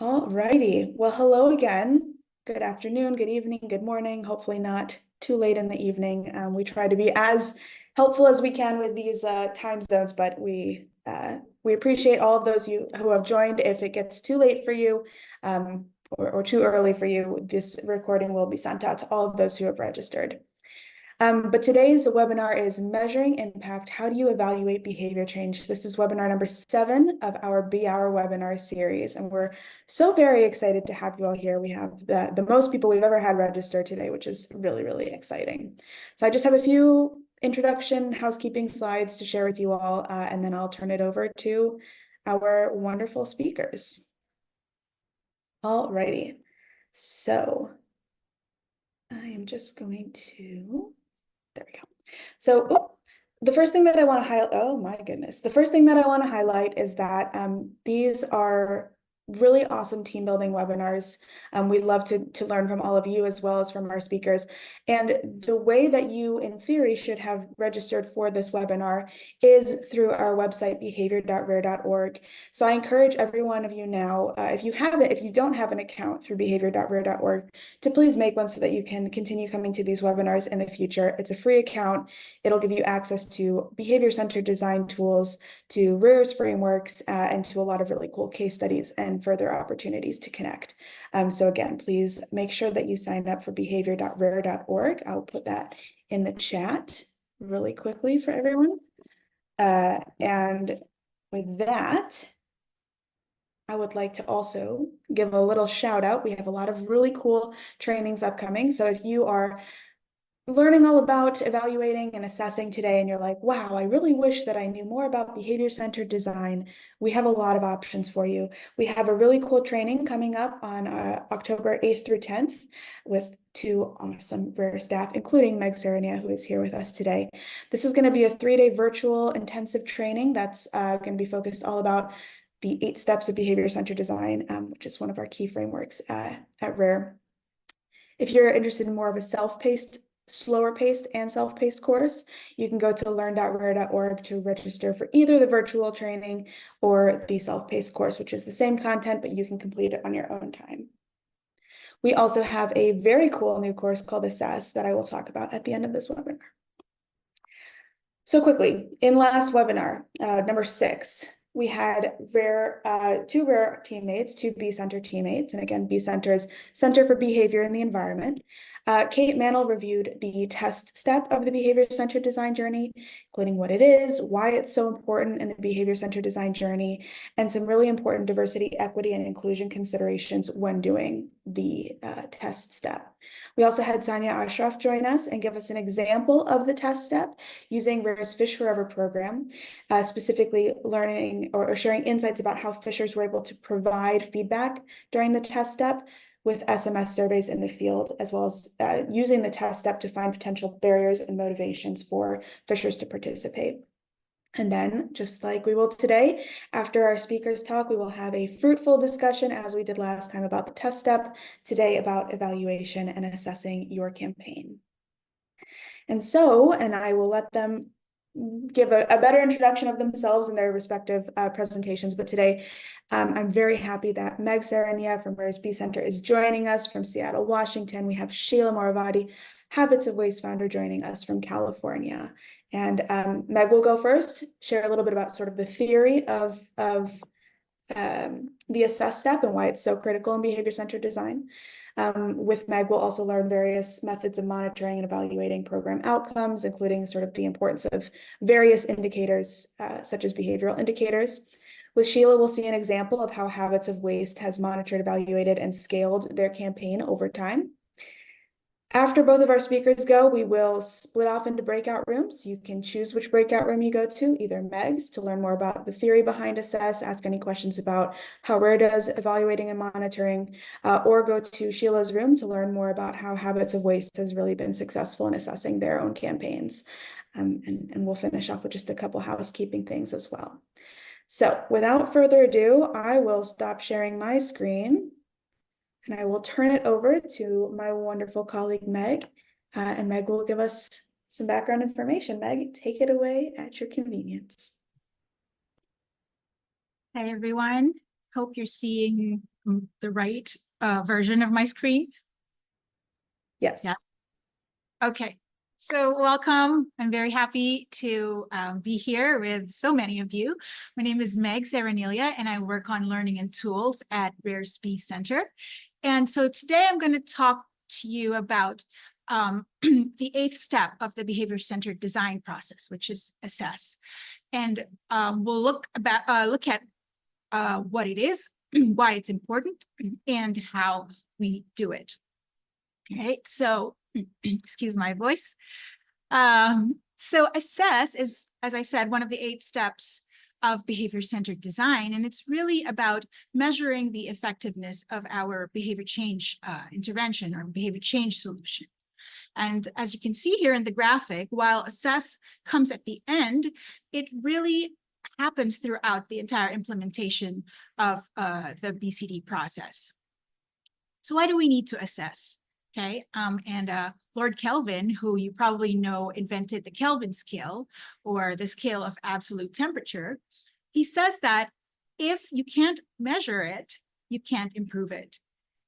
All righty. Well, hello again. Good afternoon, good evening, good morning. Hopefully not too late in the evening. We try to be as helpful as we can with these time zones, but we appreciate all of those you who have joined. If it gets too late for you, or too early for you, this recording will be sent out to all of those who have registered. But today's webinar is Measuring Impact. How do you evaluate behavior change? This is webinar number 7 of our BE.Hour Webinar Series. And we're so very excited to have you all here. We have the most people we've ever had register today, which is really, really exciting. So I just have a few introduction housekeeping slides to share with you all, and then I'll turn it over to our wonderful speakers. All righty. So I am just going to... There we go. So the first thing that I want to highlight, oh my goodness. The first thing that I want to highlight is that these are really awesome team building webinars. We'd love to learn from all of you as well as from our speakers. And the way that you, in theory, should have registered for this webinar is through our website, behavior.rare.org. So I encourage every one of you now, if you don't have an account through behavior.rare.org, to please make one so that you can continue coming to these webinars in the future. It's a free account. It'll give you access to behavior-centered design tools, to RARE's frameworks, and to a lot of really cool case studies and further opportunities to connect. So again, please make sure that you sign up for behavior.rare.org. I'll put that in the chat really quickly for everyone. And with that, I would like to also give a little shout out. We have a lot of really cool trainings upcoming. So if you are learning all about evaluating and assessing today, and you're like, wow, I really wish that I knew more about behavior-centered design, we have a lot of options for you. We have a really cool training coming up on October 8th through 10th with 2 awesome Rare staff, including Meg Serenia, who is here with us today. This is going to be a 3-day virtual intensive training that's going to be focused all about the 8 steps of behavior-centered design, which is one of our key frameworks at Rare. If you're interested in more of a slower paced and self-paced course, you can go to learn.rare.org to register for either the virtual training or the self-paced course, which is the same content, but you can complete it on your own time. We also have a very cool new course called Assess that I will talk about at the end of this webinar. So quickly, in last webinar, number 6, we had 2 Rare teammates, 2 B-Center teammates, and again, B-Center is Center for Behavior in the Environment. Kate Mantle reviewed the test step of the behavior-centered design journey, including what it is, why it's so important in the behavior-centered design journey, and some really important diversity, equity, and inclusion considerations when doing the test step. We also had Sanya Ashraf join us and give us an example of the test step using Rare's Fish Forever program, specifically learning or sharing insights about how fishers were able to provide feedback during the test step with SMS surveys in the field, as well as using the test step to find potential barriers and motivations for fishers to participate. And then, just like we will today, after our speakers talk, we will have a fruitful discussion, as we did last time, about the test step, today about evaluation and assessing your campaign. And I will let them give a better introduction of themselves in their respective presentations. But today, I'm very happy that Meg Serenia from Rare's B-Center is joining us from Seattle, Washington. We have Sheila Moravati, Habits of Waste founder, joining us from California. And Meg will go first, share a little bit about sort of the theory of the assess step and why it's so critical in behavior-centered design. With Meg, we'll also learn various methods of monitoring and evaluating program outcomes, including sort of the importance of various indicators, such as behavioral indicators. With Sheila, we'll see an example of how Habits of Waste has monitored, evaluated, and scaled their campaign over time. After both of our speakers go, we will split off into breakout rooms. You can choose which breakout room you go to, either Meg's to learn more about the theory behind Assess, ask any questions about how Rare does evaluating and monitoring, or go to Sheila's room to learn more about how Habits of Waste has really been successful in assessing their own campaigns. And we'll finish off with just a couple housekeeping things as well. So without further ado, I will stop sharing my screen. And I will turn it over to my wonderful colleague, Meg, and Meg will give us some background information. Meg, take it away at your convenience. Hi, everyone. Hope you're seeing the right version of my screen? Yes. Yeah. Okay. So welcome. I'm very happy to be here with so many of you. My name is Meg Saranelia, and I work on learning and tools at Rare SPE Center. And so today I'm going to talk to you about the 8th step of the behavior-centered design process, which is assess. And we'll look at what it is, why it's important, and how we do it. Okay, so excuse my voice. So assess is, as I said, one of the 8 steps of behavior-centered design, and it's really about measuring the effectiveness of our behavior change intervention or behavior change solution. And as you can see here in the graphic, while assess comes at the end, it really happens throughout the entire implementation of the BCD process. So why do we need to assess? Okay, Lord Kelvin, who you probably know invented the Kelvin scale, or the scale of absolute temperature, he says that if you can't measure it, you can't improve it.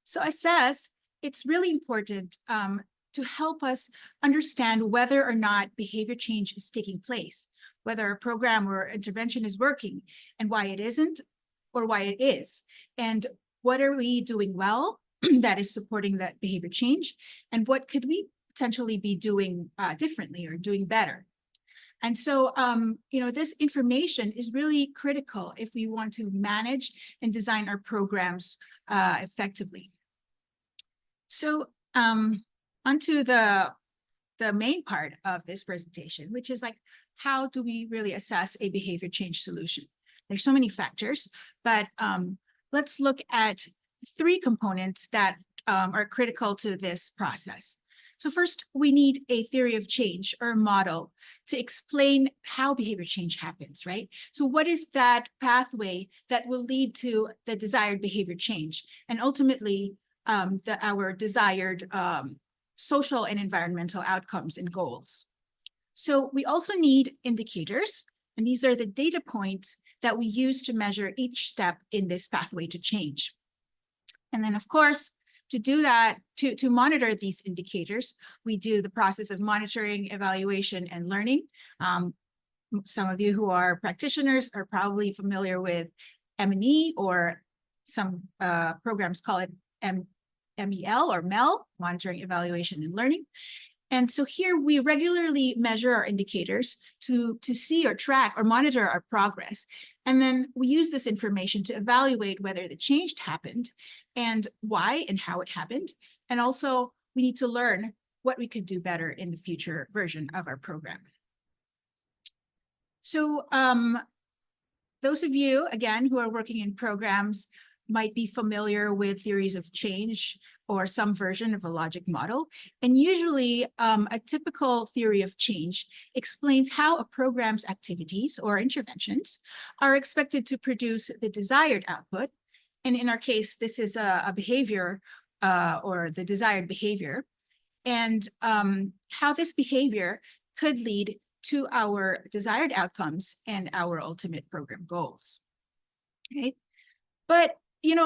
So assess, it's really important to help us understand whether or not behavior change is taking place, whether a program or intervention is working, and why it isn't, or why it is. And what are we doing well that is supporting that behavior change, and what could we potentially be doing differently or doing better? And so, this information is really critical if we want to manage and design our programs effectively. So, onto the main part of this presentation, which is like, how do we really assess a behavior change solution? There's so many factors, but let's look at 3 components that are critical to this process. So first, we need a theory of change or a model to explain how behavior change happens, right? So what is that pathway that will lead to the desired behavior change and ultimately our desired social and environmental outcomes and goals? So we also need indicators, and these are the data points that we use to measure each step in this pathway to change. And then, of course, to do that, to monitor these indicators, we do the process of monitoring, evaluation, and learning. Some of you who are practitioners are probably familiar with M&E, or some programs call it MEL or MEL, monitoring, evaluation, and learning. And so here we regularly measure our indicators to see or track or monitor our progress. And then we use this information to evaluate whether the change happened and why and how it happened. And also we need to learn what we could do better in the future version of our program. So those of you, again, who are working in programs might be familiar with theories of change or some version of a logic model. And usually a typical theory of change explains how a program's activities or interventions are expected to produce the desired output. And in our case, this is a behavior or the desired behavior, and how this behavior could lead to our desired outcomes and our ultimate program goals. Okay, but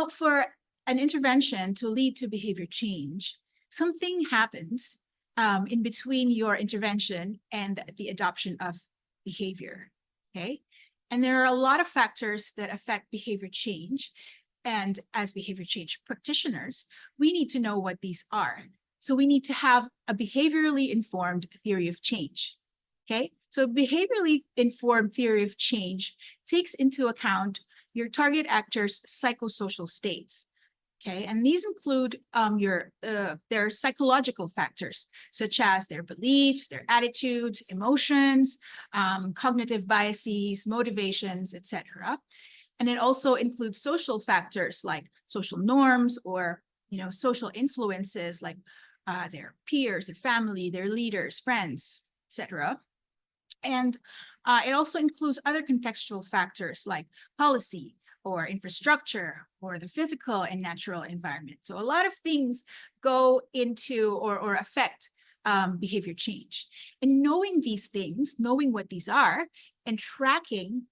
for an intervention to lead to behavior change, something happens in between your intervention and the adoption of behavior, okay? And there are a lot of factors that affect behavior change. And as behavior change practitioners, we need to know what these are. So we need to have a behaviorally informed theory of change, okay? So behaviorally informed theory of change takes into account your target actor's psychosocial states, okay? And these include their psychological factors, such as their beliefs, their attitudes, emotions, cognitive biases, motivations, etc. And it also includes social factors like social norms or social influences like their peers, their family, their leaders, friends, etc. And it also includes other contextual factors like policy or infrastructure or the physical and natural environment. So a lot of things go into or affect behavior change. And knowing these things, knowing what these are, and tracking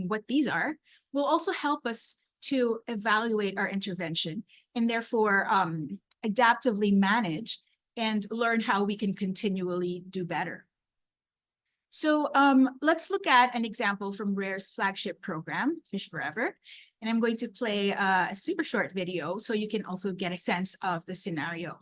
what these are will also help us to evaluate our intervention and therefore adaptively manage and learn how we can continually do better. So let's look at an example from RARE's flagship program, Fish Forever. And I'm going to play a super short video so you can also get a sense of the scenario.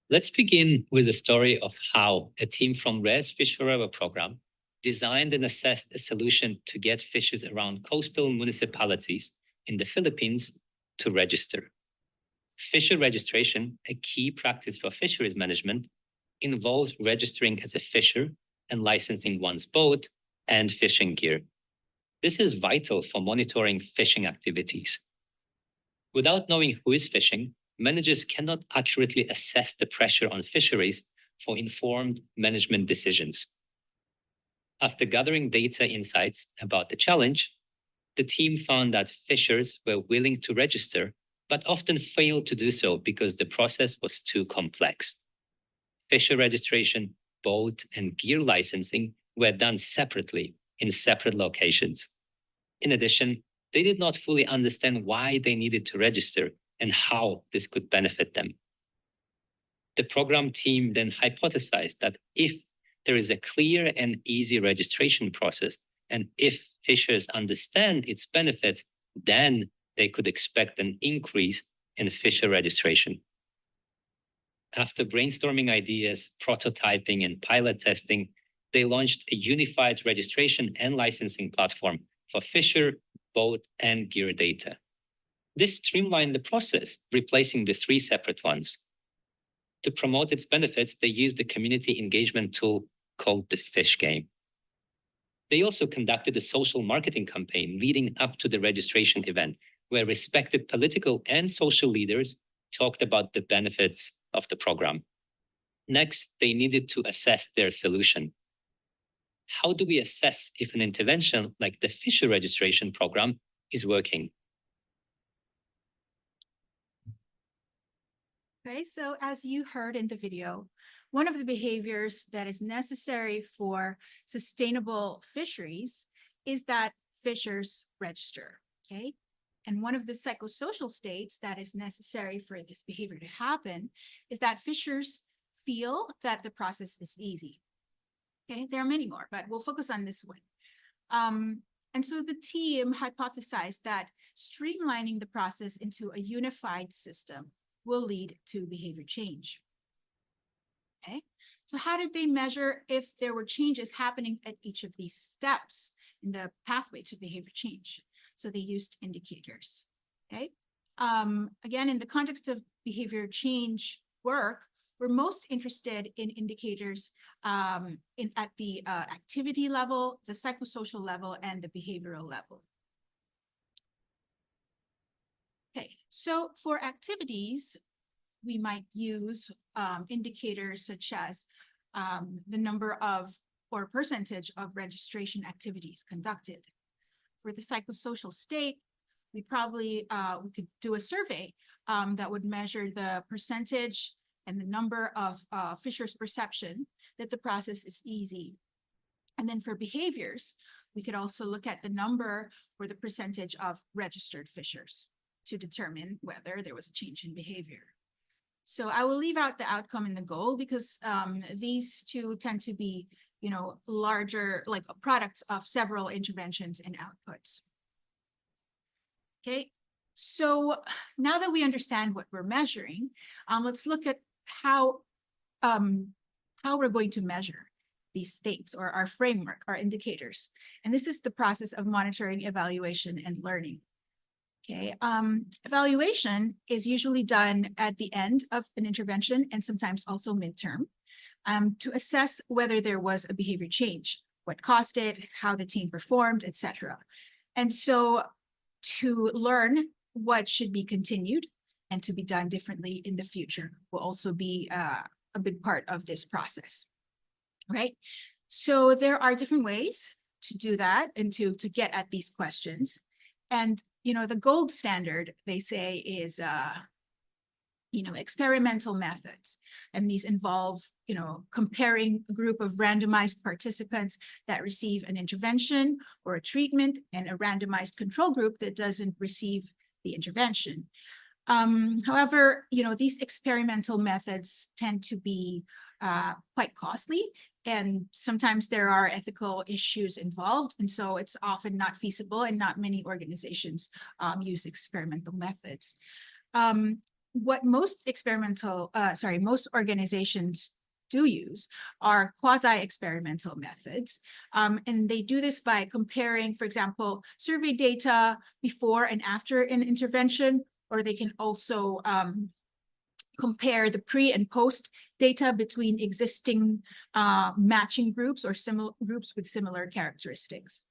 Let's begin with the story of how a team from RARE's Fish Forever program designed and assessed a solution to get fishers around coastal municipalities in the Philippines to register. Fisher registration, a key practice for fisheries management, involves registering as a fisher and licensing one's boat and fishing gear. This is vital for monitoring fishing activities. Without knowing who is fishing, managers cannot accurately assess the pressure on fisheries for informed management decisions. After gathering data insights about the challenge, the team found that fishers were willing to register, but often failed to do so because the process was too complex. Fisher registration, boat, and gear licensing were done separately in separate locations. In addition, they did not fully understand why they needed to register and how this could benefit them. The program team then hypothesized that if there is a clear and easy registration process, and if fishers understand its benefits, then they could expect an increase in fisher registration. After brainstorming ideas, prototyping, and pilot testing, they launched a unified registration and licensing platform for fisher, boat, and gear data. This streamlined the process, replacing the 3 separate ones. To promote its benefits, they used a community engagement tool called the Fish Game. They also conducted a social marketing campaign leading up to the registration event, where respected political and social leaders talked about the benefits of the program. Next, they needed to assess their solution. How do we assess if an intervention like the fisher registration program is working? Okay, so as you heard in the video, one of the behaviors that is necessary for sustainable fisheries is that fishers register, okay? And one of the psychosocial states that is necessary for this behavior to happen is that fishers feel that the process is easy. Okay, there are many more, but we'll focus on this one. And so the team hypothesized that streamlining the process into a unified system will lead to behavior change. Okay, so how did they measure if there were changes happening at each of these steps in the pathway to behavior change? So they used indicators. Okay, again, in the context of behavior change work, we're most interested in indicators at the activity level, the psychosocial level, and the behavioral level. Okay, so for activities, we might use indicators such as the number of or percentage of registration activities conducted. For the psychosocial state, we probably we could do a survey that would measure the percentage and the number of fishers' perception that the process is easy. And then for behaviors, we could also look at the number or the percentage of registered fishers to determine whether there was a change in behavior. So I will leave out the outcome and the goal because these two tend to be, you know, larger, like products of several interventions and outputs. Okay, so now that we understand what we're measuring, let's look at how we're going to measure these things or our framework, our indicators. And this is the process of monitoring, evaluation, and learning. Okay, evaluation is usually done at the end of an intervention and sometimes also midterm to assess whether there was a behavior change, what caused it, how the team performed, etc. And so to learn what should be continued and to be done differently in the future will also be a big part of this process, right? So there are different ways to do that and to get at these questions. And, you know, the gold standard, they say, is, experimental methods. And these involve, comparing a group of randomized participants that receive an intervention or a treatment and a randomized control group that doesn't receive the intervention. However, these experimental methods tend to be quite costly, and sometimes there are ethical issues involved. And so it's often not feasible, and not many organizations use experimental methods. What most most organizations do use are quasi-experimental methods. And they do this by comparing, for example, survey data before and after an intervention, or they can also compare the pre and post data between existing matching groups or similar groups with similar characteristics.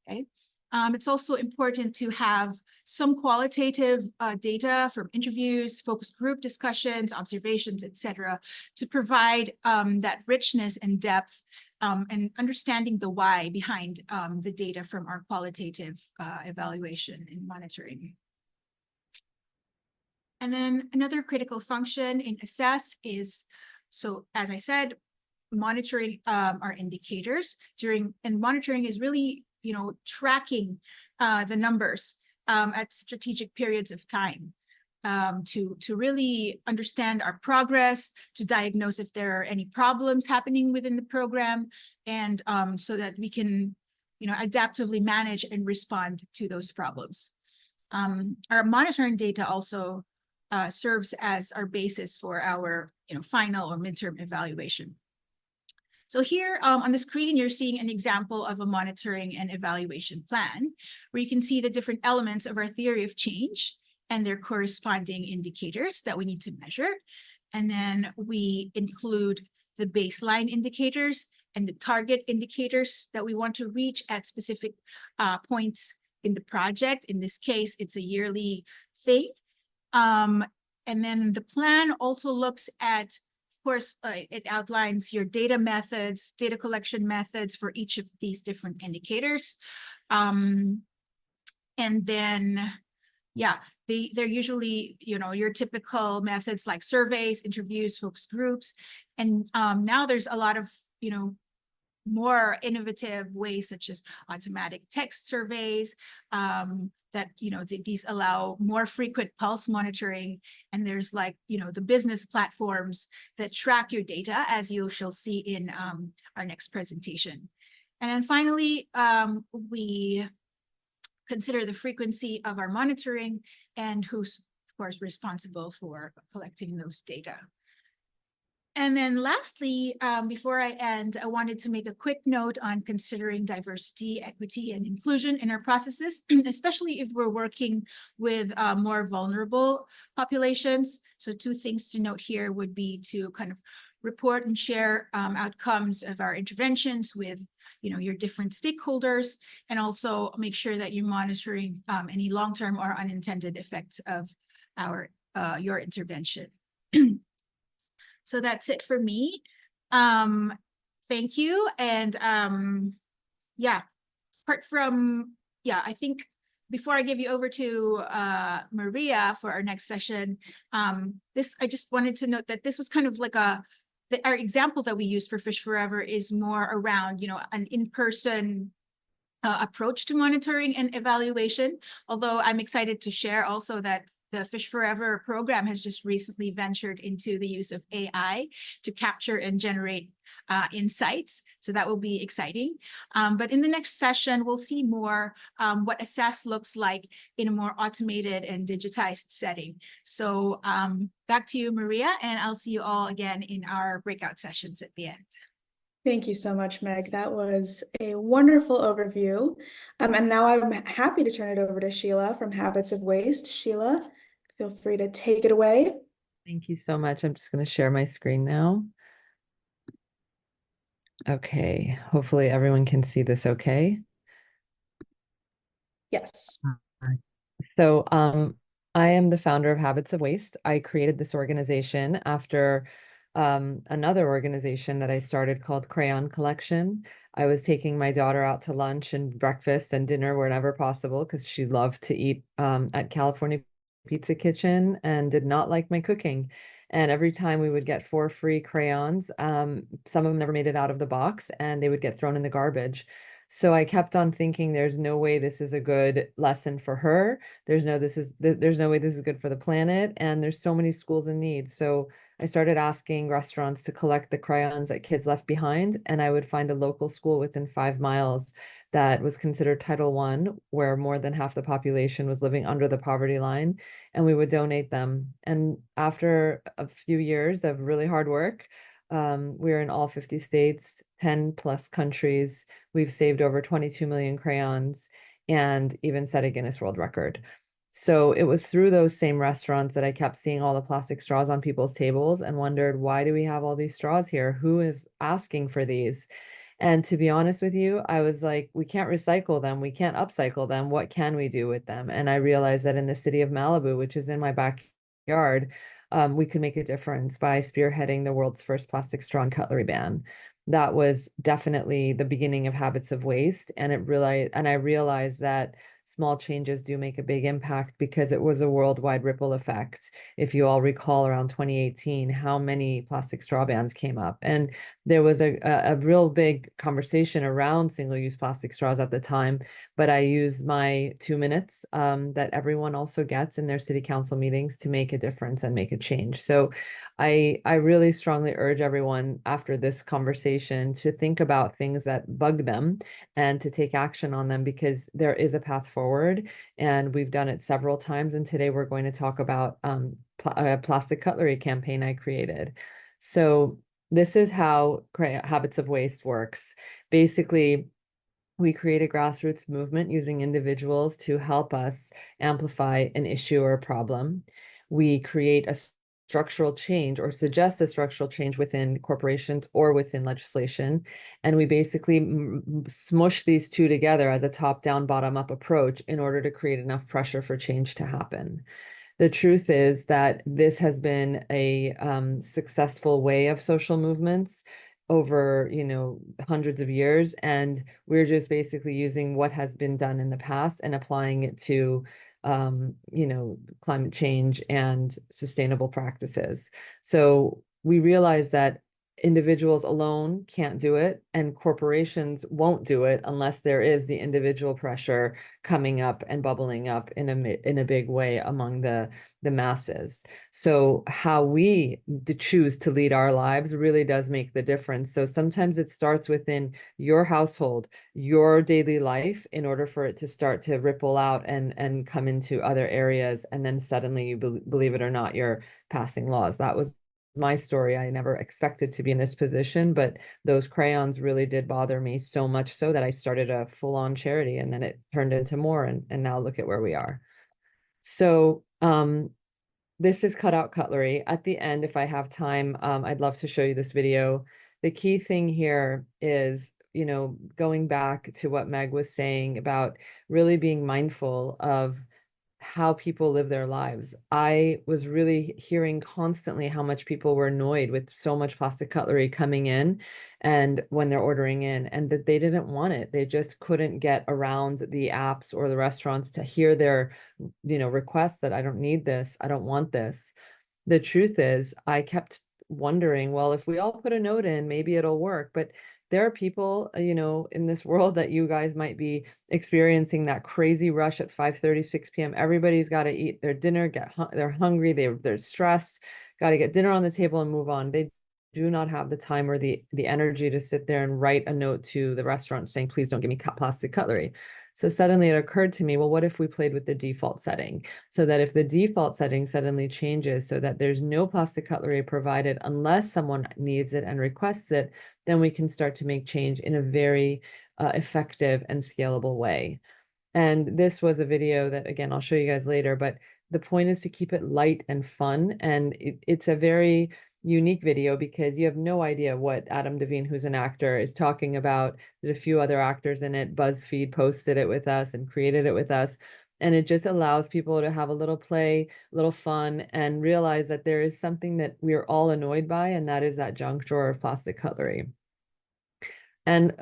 Okay. It's also important to have some qualitative data from interviews, focus group discussions, observations, etc., to provide that richness and depth and understanding the why behind the data from our qualitative evaluation and monitoring. And then another critical function in assess is, so as I said, monitoring our indicators and monitoring is really, tracking the numbers at strategic periods of time to really understand our progress, to diagnose if there are any problems happening within the program, and so that we can, adaptively manage and respond to those problems. Our monitoring data also serves as our basis for our final or midterm evaluation. So here on the screen, you're seeing an example of a monitoring and evaluation plan, where you can see the different elements of our theory of change and their corresponding indicators that we need to measure. And then we include the baseline indicators and the target indicators that we want to reach at specific points in the project. In this case, it's a yearly thing. And then the plan also looks at, of course, it outlines your data methods, data collection methods for each of these different indicators. And then, yeah, they're usually, your typical methods like surveys, interviews, focus groups. And now there's a lot of, more innovative ways, such as automatic text surveys, that, these allow more frequent pulse monitoring. And there's like, the business platforms that track your data, as you shall see in our next presentation. And then finally, we consider the frequency of our monitoring and who's, of course, responsible for collecting those data. And then lastly, before I end, I wanted to make a quick note on considering diversity, equity, and inclusion in our processes, especially if we're working with more vulnerable populations. So 2 things to note here would be to kind of report and share outcomes of our interventions with your different stakeholders, and also make sure that you're monitoring any long-term or unintended effects of your intervention. So that's it for me. Thank you. And yeah, apart from, I think before I give you over to Maria for our next session, I just wanted to note that this was kind of like our example that we use for Fish Forever is more around, an in-person approach to monitoring and evaluation. Although I'm excited to share also that the Fish Forever program has just recently ventured into the use of AI to capture and generate insights. So that will be exciting. But in the next session, we'll see more what assess looks like in a more automated and digitized setting. So back to you, Maria, and I'll see you all again in our breakout sessions at the end. Thank you so much, Meg. That was a wonderful overview. And now I'm happy to turn it over to Sheila from Habits of Waste. Sheila, feel free to take it away. Thank you so much. I'm just going to share my screen now. Okay, hopefully everyone can see this okay. Yes. So I am the founder of Habits of Waste. I created this organization after another organization that I started called Crayon Collection. I was taking my daughter out to lunch and breakfast and dinner whenever possible because she loved to eat at California pizza kitchen and did not like my cooking. And every time we would get 4 free crayons, some of them never made it out of the box and they would get thrown in the garbage. So I kept on thinking, there's no way this is a good lesson for her. There's no way this is good for the planet. And there's so many schools in need. So I started asking restaurants to collect the crayons that kids left behind, and I would find a local school within 5 miles that was considered Title I, where more than half the population was living under the poverty line, and we would donate them. And after a few years of really hard work, we're in all 50 states, 10 plus countries. We've saved over 22 million crayons and even set a Guinness World Record. So it was through those same restaurants that I kept seeing all the plastic straws on people's tables and wondered, why do we have all these straws here? Who is asking for these? And to be honest with you, I was like, we can't recycle them. We can't upcycle them. What can we do with them? And I realized that in the city of Malibu, which is in my backyard, we could make a difference by spearheading the world's first plastic straw and cutlery ban. That was definitely the beginning of Habits of Waste. And I realized that small changes do make a big impact because it was a worldwide ripple effect. If you all recall, around 2018, how many plastic straw bans came up. And there was a real big conversation around single-use plastic straws at the time, but I used my 2 minutes that everyone also gets in their city council meetings to make a difference and make a change. So I really strongly urge everyone after this conversation to think about things that bug them and to take action on them, because there is a path forward and we've done it several times. And today we're going to talk about a plastic cutlery campaign I created. So this is how Habits of Waste works. Basically, we create a grassroots movement using individuals to help us amplify an issue or a problem. We create a structural change or suggest a structural change within corporations or within legislation. And we basically smush these two together as a top-down, bottom-up approach in order to create enough pressure for change to happen. The truth is that this has been a successful way of social movements over, hundreds of years. And we're just basically using what has been done in the past and applying it to, climate change and sustainable practices. So we realize that individuals alone can't do it, and corporations won't do it unless there is the individual pressure coming up and bubbling up in a big way among the masses. So how we choose to lead our lives really does make the difference. So sometimes it starts within your household, your daily life, in order for it to start to ripple out and come into other areas. And then suddenly, you believe it or not, you're passing laws. That was my story. I never expected to be in this position, but those crayons really did bother me so much so that I started a full-on charity, and then it turned into more, and now look at where we are. So this is cutout cutlery. At the end, if I have time, I'd love to show you this video. The key thing here is, going back to what Meg was saying about really being mindful of how people live their lives. I was really hearing constantly how much people were annoyed with so much plastic cutlery coming in and when they're ordering in, and that they didn't want it. They just couldn't get around the apps or the restaurants to hear their, requests that I don't need this, I don't want this. The truth is, I kept wondering, well, if we all put a note in, maybe it'll work. But there are people, in this world that you guys might be experiencing that crazy rush at 5:30, 6 p.m. Everybody's got to eat their dinner, they're hungry, they're stressed, got to get dinner on the table and move on. They do not have the time or the energy to sit there and write a note to the restaurant saying, please don't give me plastic cutlery. So suddenly it occurred to me, well, what if we played with the default setting? So that if the default setting suddenly changes so that there's no plastic cutlery provided unless someone needs it and requests it, then we can start to make change in a very effective and scalable way. And this was a video that, again, I'll show you guys later, but the point is to keep it light and fun. And it's a very unique video because you have no idea what Adam Devine, who's an actor, is talking about. There's a few other actors in it. BuzzFeed posted it with us and created it with us. And it just allows people to have a little play, a little fun, and realize that there is something that we're all annoyed by, and that is that junk drawer of plastic cutlery. And,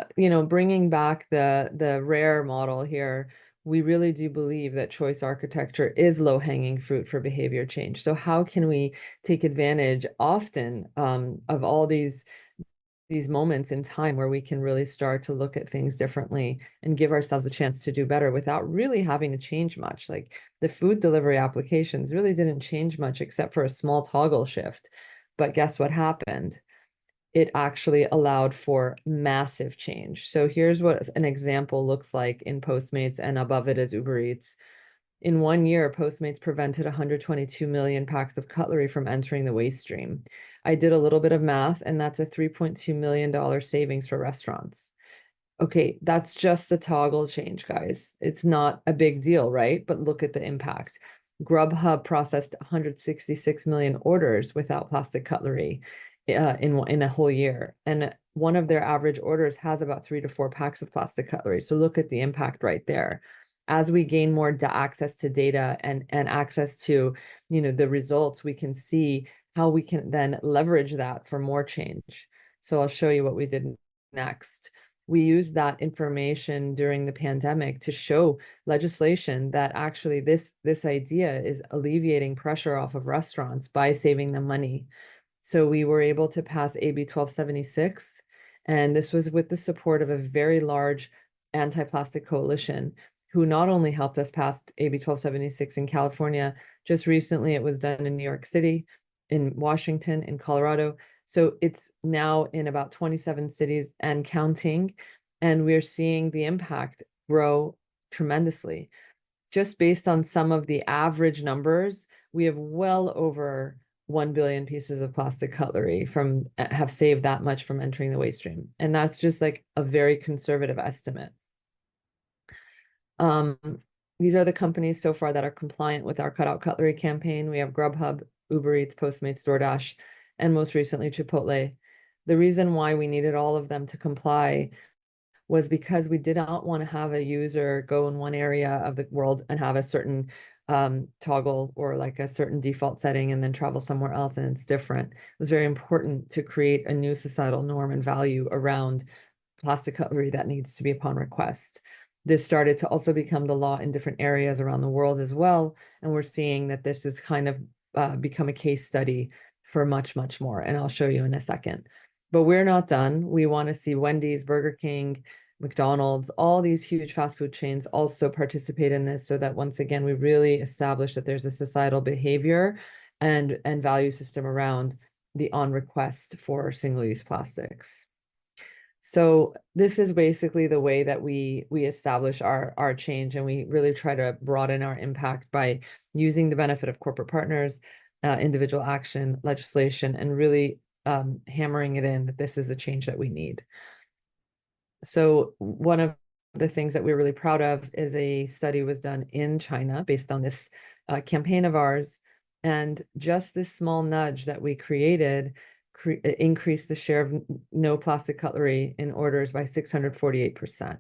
bringing back the rare model here, we really do believe that choice architecture is low-hanging fruit for behavior change. So how can we take advantage often of all these moments in time where we can really start to look at things differently and give ourselves a chance to do better without really having to change much. Like the food delivery applications really didn't change much except for a small toggle shift. But guess what happened? It actually allowed for massive change. So here's what an example looks like in Postmates, and above it is Uber Eats. In 1 year, Postmates prevented 122 million packs of cutlery from entering the waste stream. I did a little bit of math, and that's a $3.2 million savings for restaurants. Okay, that's just a toggle change, guys. It's not a big deal, right? But look at the impact. Grubhub processed 166 million orders without plastic cutlery in a whole year. And one of their average orders has about 3 to 4 packs of plastic cutlery. So look at the impact right there. As we gain more access to data and access to, the results, we can see how we can then leverage that for more change. So I'll show you what we did next. We used that information during the pandemic to show legislation that actually this idea is alleviating pressure off of restaurants by saving them money. So we were able to pass AB 1276, and this was with the support of a very large anti-plastic coalition who not only helped us pass AB 1276 in California, just recently it was done in New York City, in Washington, in Colorado. So it's now in about 27 cities and counting, and we're seeing the impact grow tremendously. Just based on some of the average numbers, we have well over 1 billion pieces of plastic cutlery have saved that much from entering the waste stream. And that's just like a very conservative estimate. These are the companies so far that are compliant with our Cutout Cutlery campaign. We have Grubhub, Uber Eats, Postmates, DoorDash, and most recently Chipotle. The reason why we needed all of them to comply was because we did not want to have a user go in one area of the world and have a certain toggle or like a certain default setting and then travel somewhere else and it's different. It was very important to create a new societal norm and value around plastic cutlery that needs to be upon request. This started to also become the law in different areas around the world as well. And we're seeing that this has kind of become a case study for much, much more. And I'll show you in a second. But we're not done. We want to see Wendy's, Burger King, McDonald's, all these huge fast food chains also participate in this so that once again, we really establish that there's a societal behavior and value system around the on request for single-use plastics. So this is basically the way that we establish our change, and we really try to broaden our impact by using the benefit of corporate partners, individual action, legislation, and really hammering it in that this is a change that we need. So one of the things that we're really proud of is a study was done in China based on this campaign of ours. And just this small nudge that we created increased the share of no plastic cutlery in orders by 648%.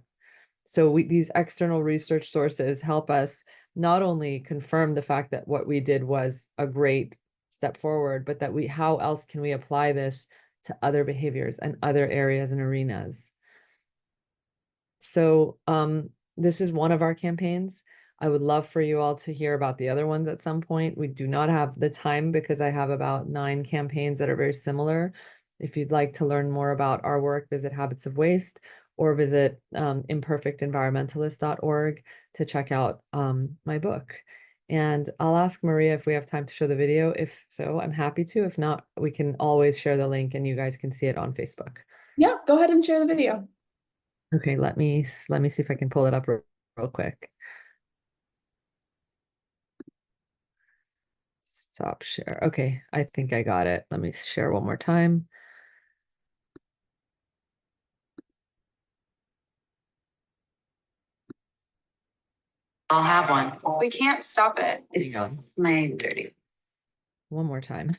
So these external research sources help us not only confirm the fact that what we did was a great step forward, but that how else can we apply this to other behaviors and other areas and arenas. So this is one of our campaigns. I would love for you all to hear about the other ones at some point. We do not have the time because I have about 9 campaigns that are very similar. If you'd like to learn more about our work, visit Habits of Waste or visit imperfectenvironmentalist.org to check out my book. And I'll ask Maria if we have time to show the video. If so, I'm happy to. If not, we can always share the link and you guys can see it on Facebook. Yeah, go ahead and share the video. Okay, let me see if I can pull it up real quick. Stop share. Okay, I think I got it. Let me share one more time. I'll have one. We can't stop it. Hang on. It's my dirty. One more time.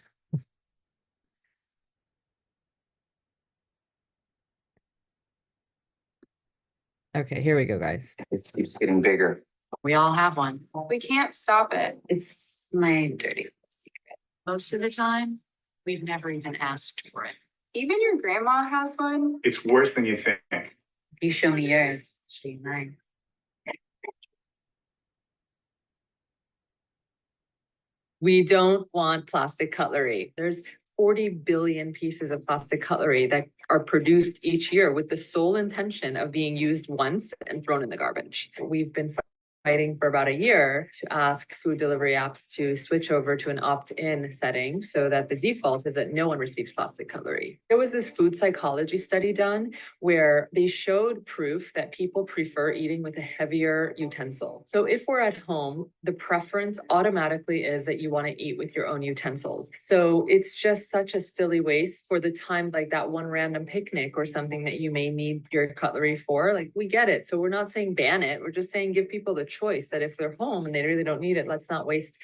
Okay, here we go, guys. It keeps getting bigger. We all have one. We can't stop it. It's my dirty secret. Most of the time, we've never even asked for it. Even your grandma has one? It's worse than you think. You show me yours, show you mine. We don't want plastic cutlery. There's 40 billion pieces of plastic cutlery that are produced each year with the sole intention of being used once and thrown in the garbage. We've been fighting for about a year to ask food delivery apps to switch over to an opt-in setting so that the default is that no one receives plastic cutlery. There was this food psychology study done where they showed proof that people prefer eating with a heavier utensil. So if we're at home, the preference automatically is that you want to eat with your own utensils. So it's just such a silly waste for the times like that one random picnic or something that you may need your cutlery for. Like, we get it. So we're not saying ban it. We're just saying give people the choice that if they're home and they really don't need it, let's not waste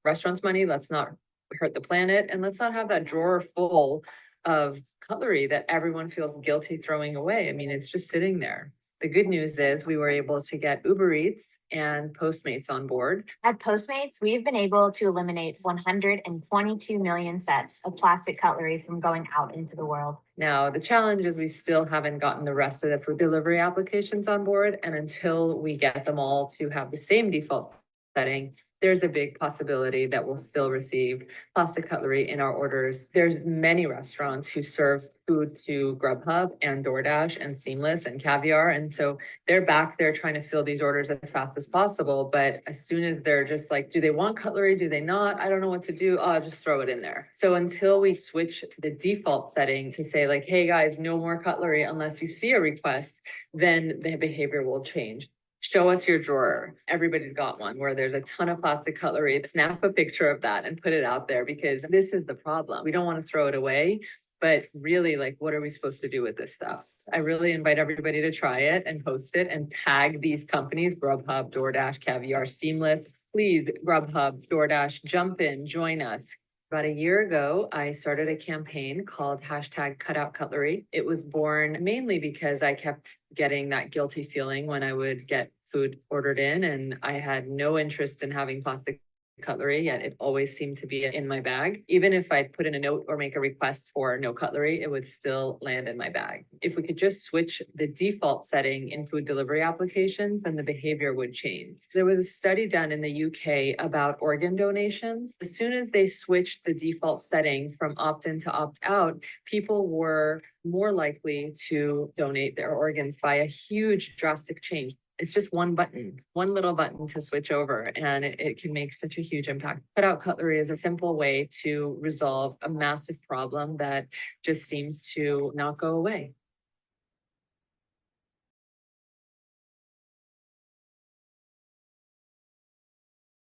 restaurants' money. Let's not hurt the planet. And let's not have that drawer full of cutlery that everyone feels guilty throwing away. I mean, it's just sitting there. The good news is we were able to get Uber Eats and Postmates on board. At Postmates, we've been able to eliminate 122 million sets of plastic cutlery from going out into the world. Now, the challenge is we still haven't gotten the rest of the food delivery applications on board. And until we get them all to have the same default setting, there's a big possibility that we'll still receive plastic cutlery in our orders. There's many restaurants who serve food to Grubhub and DoorDash and Seamless and Caviar. And so they're back there trying to fill these orders as fast as possible. But as soon as they're just like, do they want cutlery? Do they not? I don't know what to do. Oh, I'll just throw it in there. So until we switch the default setting to say like, hey guys, no more cutlery unless you see a request, then the behavior will change. Show us your drawer. Everybody's got one where there's a ton of plastic cutlery. Snap a picture of that and put it out there, because this is the problem. We don't want to throw it away, but really, like, what are we supposed to do with this stuff? I really invite everybody to try it and post it and tag these companies: Grubhub, DoorDash, Caviar, Seamless. Please, Grubhub, DoorDash, jump in, join us. About a year ago, I started a campaign called #CutOutCutlery. It was born mainly because I kept getting that guilty feeling when I would get food ordered in, and I had no interest in having plastic cutlery, yet it always seemed to be in my bag. Even if I put in a note or make a request for no cutlery, it would still land in my bag. If we could just switch the default setting in food delivery applications, then the behavior would change. There was a study done in the UK about organ donations. As soon as they switched the default setting from opt-in to opt-out, people were more likely to donate their organs by a huge drastic change. It's just one button, one little button to switch over, and it can make such a huge impact. Cutout cutlery is a simple way to resolve a massive problem that just seems to not go away.